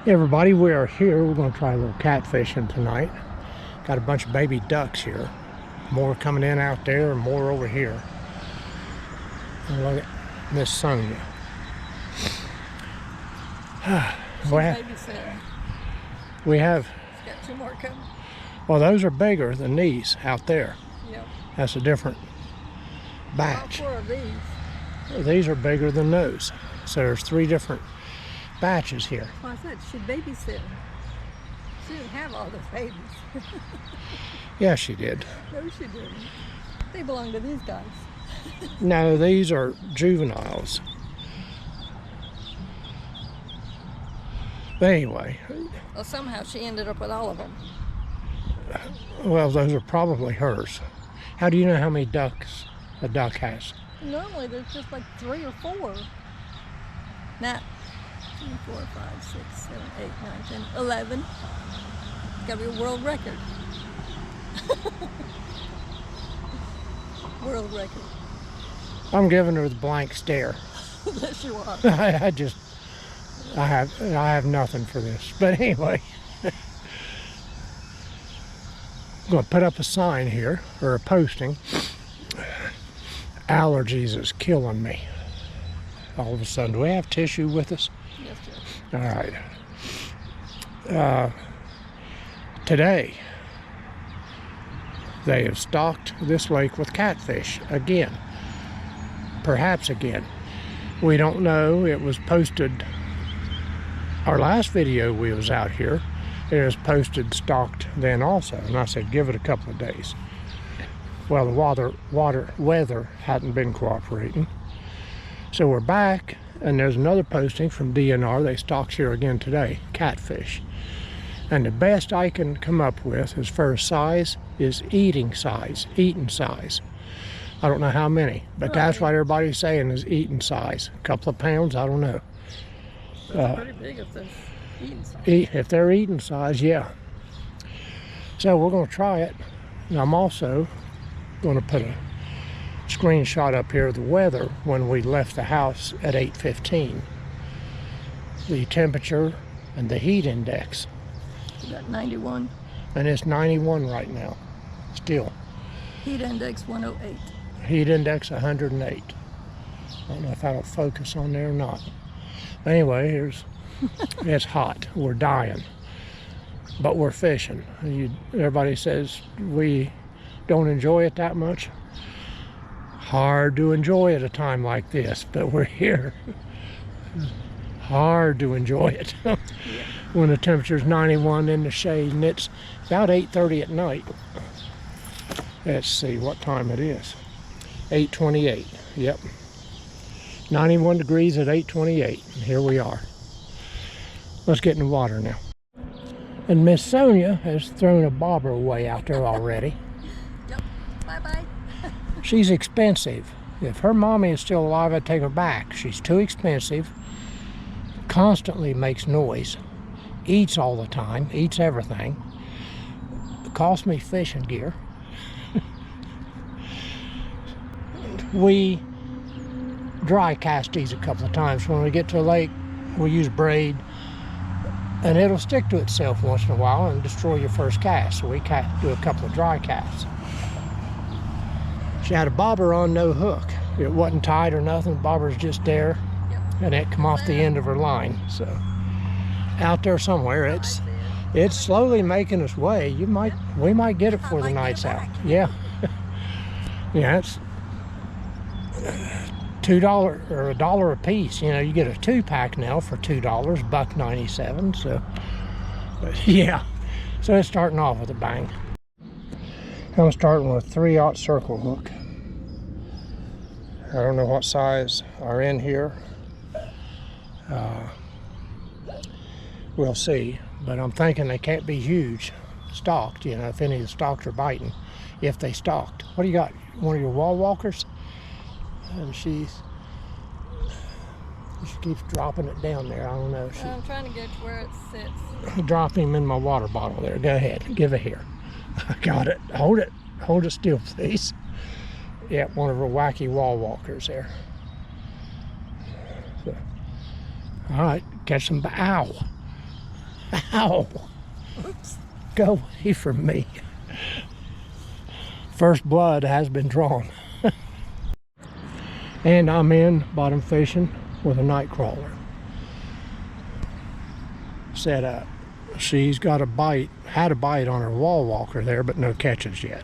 Hey everybody, we are here. We're going to try a little catfishing tonight. Got a bunch of baby ducks here. More coming in out there and more over here. And look at Miss Sonia. we have She's got 2 more coming. Well, those are bigger than these out there. Yep. That's a different batch. All 4 of these. These are bigger than those. So there's 3 different batches here. Well, I said she babysitting. She didn't have all the babies. Yeah, she did. No, she didn't. They belong to these guys. No, these are juveniles. But anyway. Well, somehow she ended up with all of them. Well, those are probably hers. How do you know how many ducks a duck has? Normally there's just like 3 or 4. Not 2, 4, 5, 6, 7, 8, 9, 10, 11. It's gotta be a world record. World record. I'm giving her the blank stare. Yes, you are. I have nothing for this. But anyway, I'm going to put up a sign here, or a posting. Allergies is killing me. All of a sudden, do we have tissue with us? Yes, sir. All right. Today, they have stocked this lake with catfish again. Perhaps again. We don't know. It was posted, our last video we was out here, it was posted stocked then also. And I said, give it a couple of days. Well, the weather hadn't been cooperating. So we're back, and there's another posting from DNR. They stocked here again today, catfish. And the best I can come up with as far as size is eating size. I don't know how many, but that's what everybody's saying is eating size. A couple of pounds, I don't know. That's pretty big if they're eating size. If they're eating size, yeah. So we're going to try it. And I'm also going to put a screenshot up here of the weather when we left the house at 8:15. The temperature and the heat index. You got 91. And it's 91 right now, still. Heat index 108. Heat index 108. I don't know if that'll focus on there or not. Anyway, it's hot. We're dying. But we're fishing. Everybody says we don't enjoy it that much. Hard to enjoy at a time like this, but we're here. Hard to enjoy it. Yeah. When the temperature's 91 in the shade, and it's about 8:30 at night. Let's see what time it is. 8:28. Yep. 91 degrees at 8:28. Here we are. Let's get in the water now. And Miss Sonia has thrown a bobber away out there already. Yep. Bye-bye. She's expensive. If her mommy is still alive, I'd take her back. She's too expensive. Constantly makes noise. Eats all the time. Eats everything. Cost me fishing gear. We dry cast these a couple of times. When we get to a lake, we use braid, and it'll stick to itself once in a while and destroy your first cast. So we do a couple of dry casts. She had a bobber on, no hook. It wasn't tied or nothing. The bobber's just there, and it come off the end of her line. So out there somewhere, it's slowly making its way. We might get it before the night's out. Yeah. Yeah, it's $2 or $1 a piece. You know, you get a 2-pack now for $2, $1.97. So, but yeah, so it's starting off with a bang. I'm starting with a 3/0 circle hook. I don't know what size are in here. We'll see, but I'm thinking they can't be huge stalked, you know, if any of the stalks are biting, if they stalked. What do you got? One of your wall walkers? And she keeps dropping it down there. I don't know. I'm trying to get to where it sits. Drop him in my water bottle there. Go ahead. Give it here. I got it. Hold it. Hold it still, please. Yeah, one of her wacky wall walkers there. So, all right. Catch some. Ow. Ow! Oops. Go away from me. First blood has been drawn. And I'm in bottom fishing with a night crawler set up. She's got a bite, had a bite on her wall walker there, but no catches yet.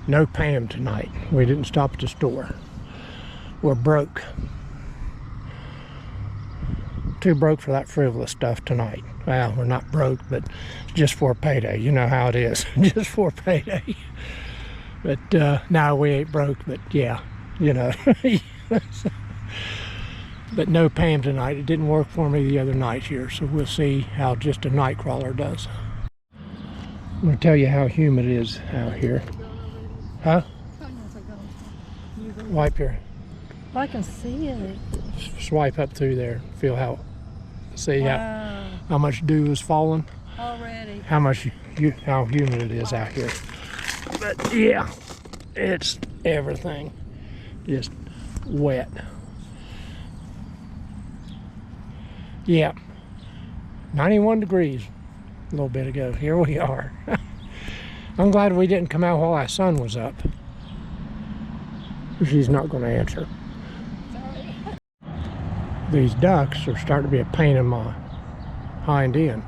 No Pam tonight. We didn't stop at the store. We're broke. Too broke for that frivolous stuff tonight. Well, we're not broke, but just for a payday. You know how it is. Just for a payday. But no, we ain't broke, but yeah, you know. But no Pam tonight. It didn't work for me the other night here, so we'll see how just a night crawler does. I'm going to tell you how humid it is out here. Huh? Wipe your... I can see it. Swipe up through there. Feel how... See how much dew is falling? Already. How humid it is out here. But yeah, it's everything. Just wet. Yeah, 91 degrees a little bit ago. Here we are. I'm glad we didn't come out while our sun was up. She's not going to answer. Sorry. These ducks are starting to be a pain in my hind end.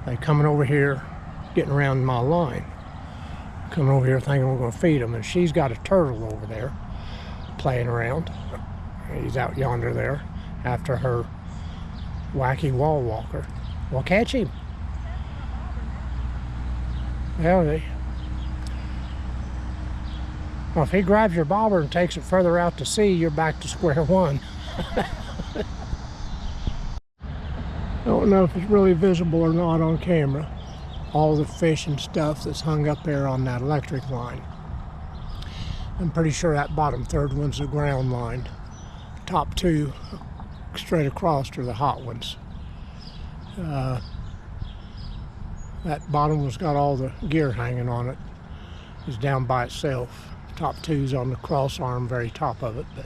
They're coming over here, getting around my line. Coming over here thinking we're going to feed them. And she's got a turtle over there playing around. He's out yonder there after her wacky wall walker. Well, catch him. Well, if he grabs your bobber and takes it further out to sea, you're back to square one. I don't know if it's really visible or not on camera. All the fish and stuff that's hung up there on that electric line. I'm pretty sure that bottom third one's the ground line. Top two straight across are the hot ones. That bottom one's got all the gear hanging on it. It's down by itself. Top two's on the cross arm, very top of it, but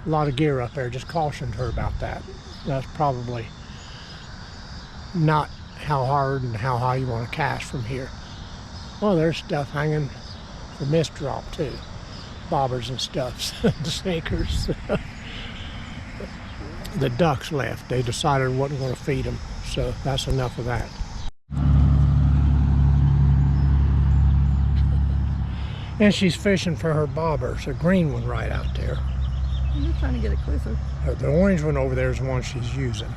a lot of gear up there. Just cautioned her about that. That's probably not how hard and how high you want to cast from here. Well, there's stuff hanging for mist drop too. Bobbers and stuff, the sinkers. The ducks left. They decided I wasn't going to feed them, so that's enough of that. And she's fishing for her bobbers, a green one right out there. I'm trying to get it closer. The orange one over there is the one she's using.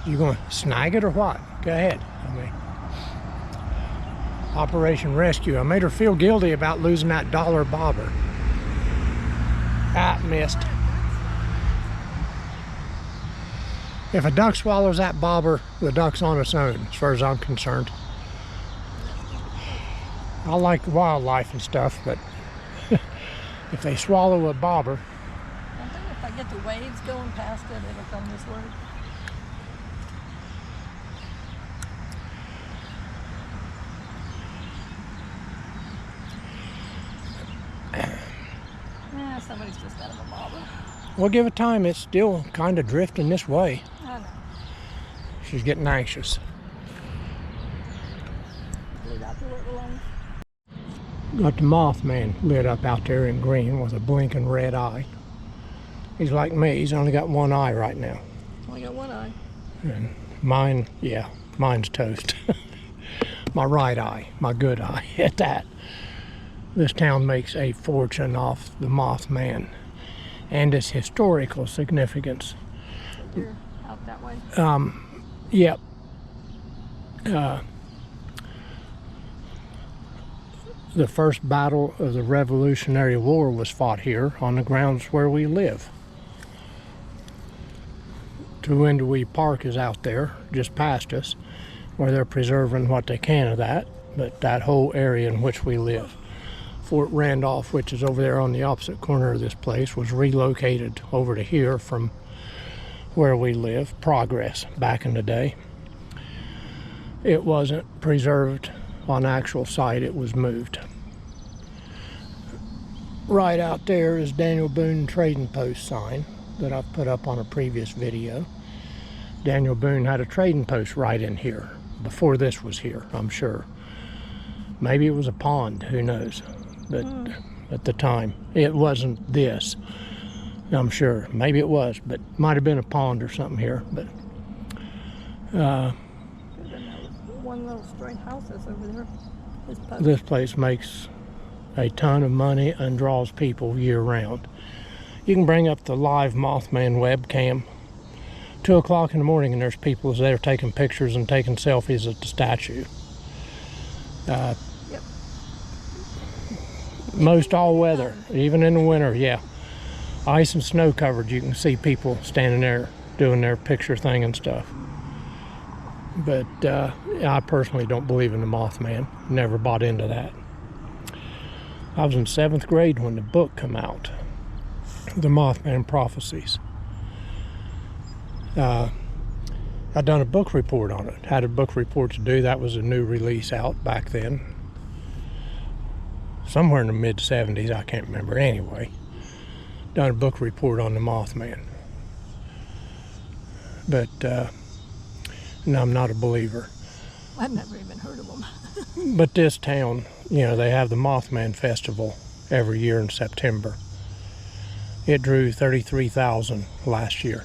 You going to snag it or what? Go ahead. Operation Rescue. I made her feel guilty about losing that dollar bobber. Ah, missed. If a duck swallows that bobber, the duck's on its own, as far as I'm concerned. I like wildlife and stuff, but if they swallow a bobber... I think if I get the waves going past it, it'll come this way. Somebody's just got him a bobber. We'll give it time. It's still kind of drifting this way. I know. She's getting anxious. Got the Mothman lit up out there in green with a blinking red eye. He's like me. He's only got one eye right now. Only got one eye. And mine, yeah, mine's toast. My right eye, my good eye at that. This town makes a fortune off the Mothman and its historical significance. You're out that way? Yep. The first battle of the Revolutionary War was fought here on the grounds where we live. Tooindewie Park is out there, just past us, where they're preserving what they can of that, but that whole area in which we live. Fort Randolph, which is over there on the opposite corner of this place, was relocated over to here from where we live, Progress, back in the day. It wasn't preserved on actual site, it was moved. Right out there is Daniel Boone Trading Post sign that I've put up on a previous video. Daniel Boone had a trading post right in here before this was here, I'm sure. Maybe it was a pond, who knows. But at the time, it wasn't this, I'm sure. Maybe it was, but might have been a pond or something here. But one little straight house that's over there. This place makes a ton of money and draws people year round. You can bring up the live Mothman webcam. 2 o'clock in the morning and there's people there taking pictures and taking selfies at the statue. Yep. Most all weather, even in the winter, yeah. Ice and snow covered, you can see people standing there doing their picture thing and stuff. But I personally don't believe in the Mothman. Never bought into that. I was in 7th grade when the book came out, The Mothman Prophecies. I'd done a book report on it. Had a book report to do. That was a new release out back then. Somewhere in the mid-70s, I can't remember. Anyway, done a book report on the Mothman. But no, I'm not a believer. I've never even heard of them. But this town, you know, they have the Mothman Festival every year in September. It drew 33,000 last year.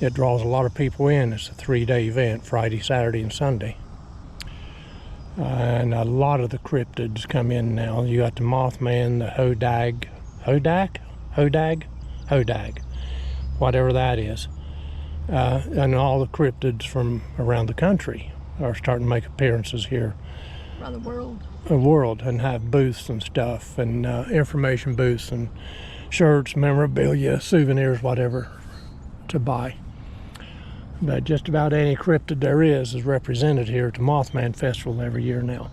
It draws a lot of people in. It's a 3-day event, Friday, Saturday, and Sunday. And a lot of the cryptids come in now. You got the Mothman, the Hodag, whatever that is. And all the cryptids from around the country are starting to make appearances here. Around the world. The world, and have booths and stuff, and information booths and shirts, memorabilia, souvenirs, whatever to buy. But just about any cryptid there is represented here at the Mothman Festival every year now.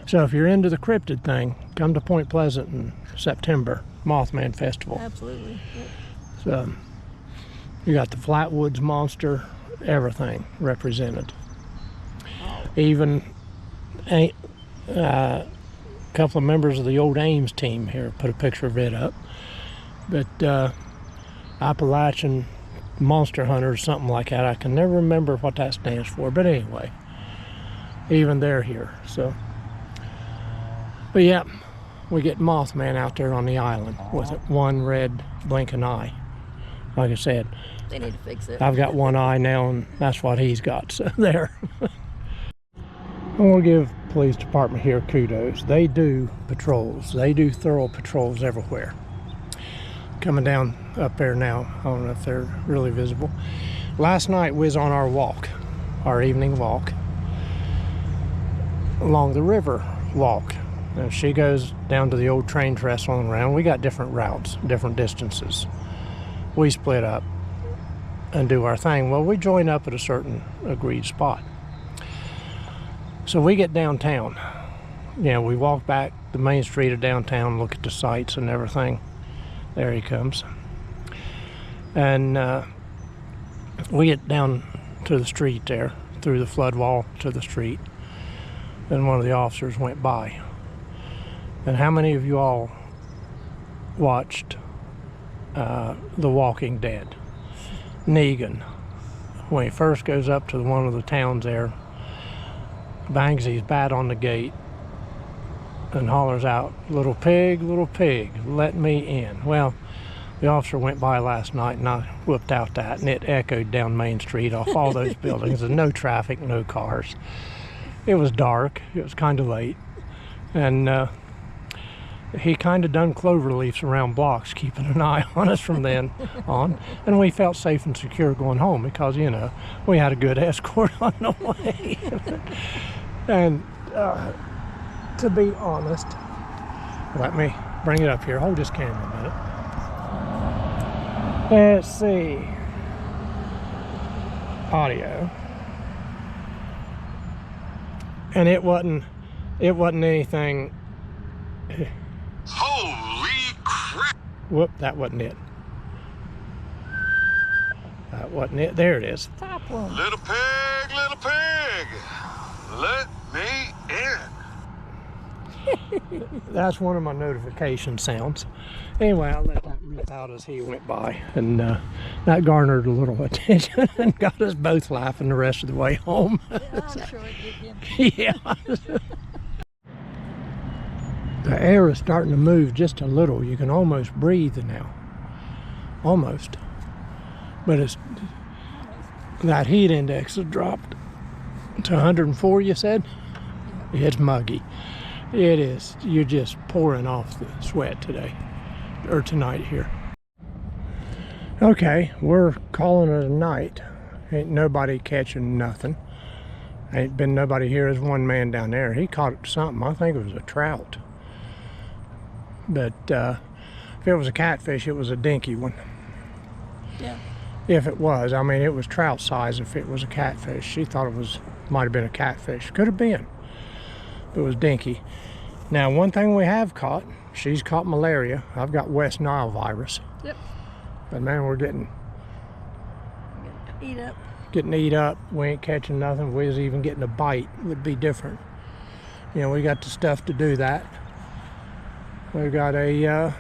So if you're into the cryptid thing, come to Point Pleasant in September, Mothman Festival. Absolutely. Yep. So you got the Flatwoods monster, everything represented. Even a couple of members of the old Ames team here put a picture of it up. But Appalachian Monster Hunters, something like that. I can never remember what that stands for, but anyway, even they're here. So, but yeah, we get Mothman out there on the island with one red blinking eye. Like I said, they need to fix it. I've got one eye now, and that's what he's got. So there. I want to give the police department here kudos. They do patrols. They do thorough patrols everywhere. Coming down up there now, I don't know if they're really visible. Last night we was on our walk, our evening walk, along the river walk. Now she goes down to the old train trestle and around. We got different routes, different distances. We split up and do our thing. Well, we join up at a certain agreed spot. So we get downtown. You know, we walk back the main street of downtown, look at the sights and everything. There he comes. And we get down to the street there, through the flood wall to the street. And one of the officers went by. And how many of you all watched The Walking Dead? Negan, when he first goes up to one of the towns there, bangs his bat on the gate and hollers out, little pig, let me in." Well, the officer went by last night and I whooped out that, and it echoed down Main Street off all those buildings, and no traffic, no cars. It was dark, it was kind of late, and he kind of done clover leaves around blocks, keeping an eye on us from then on, and we felt safe and secure going home because, you know, we had a good escort on the way. And to be honest, let me bring it up here. Hold this camera a minute. Let's see. Audio. And it wasn't anything. Holy crap! Whoop, that wasn't it. That wasn't it. There it is. Top one. Little pig, let me in. That's one of my notification sounds. Anyway, I let that rip out as he went by, and That garnered a little attention and got us both laughing the rest of the way home. Yeah, I'm sure it did. Yeah. The air is starting to move just a little. You can almost breathe now. Almost. But it's that heat index has dropped to 104, you said? Yeah. It's muggy. It is. You're just pouring off the sweat today. Or tonight here. Okay, we're calling it a night. Ain't nobody catching nothing. Ain't been nobody here. There's one man down there. He caught something. I think it was a trout. But if it was a catfish, it was a dinky one. Yeah. If it was, I mean, it was trout size. If it was a catfish, she thought it was, might have been a catfish. Could have been. It was dinky. Now, one thing we have caught, she's caught malaria. I've got West Nile virus. Yep. But man, we're getting Eat up. eat up. We ain't catching nothing. If we was even getting a bite, it would be different. You know, we got the stuff to do that. We've got a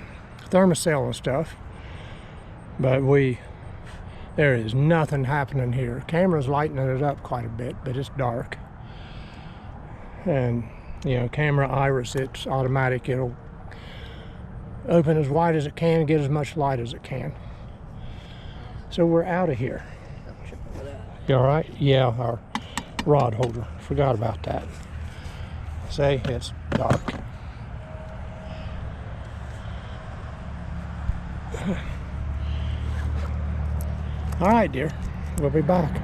thermocell and stuff. But there is nothing happening here. Camera's lightening it up quite a bit, but it's dark. And, you know, camera iris, it's automatic. It'll open as wide as it can, get as much light as it can. So we're out of here. You all right? Yeah, our rod holder. Forgot about that. See, it's dark. All right, dear. We'll be back.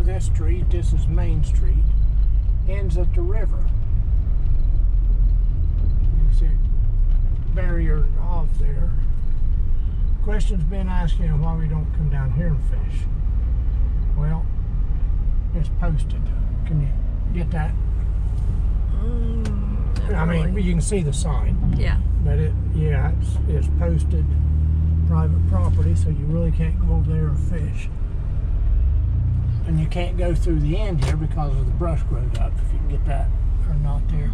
This street, this is Main Street, ends at the river. You see a barrier off there. Question's been asking why we don't come down here and fish. Well, it's posted. Can you get that? I mean, you can see the sign. Yeah. But it's posted private property, so you really can't go over there and fish. And you can't go through the end here because of the brush growed up. If you can get that or not there.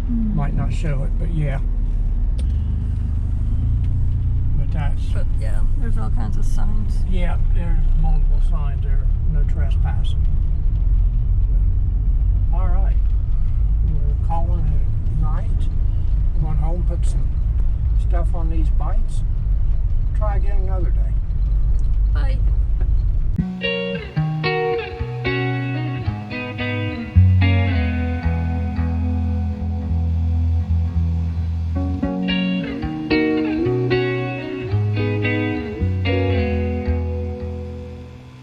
Might not show it, but yeah. But yeah, there's all kinds of signs. Yeah, there's multiple signs there. No trespassing. All right. We're calling it night. We're going home, put some stuff on these bites. Try again another day. Bye.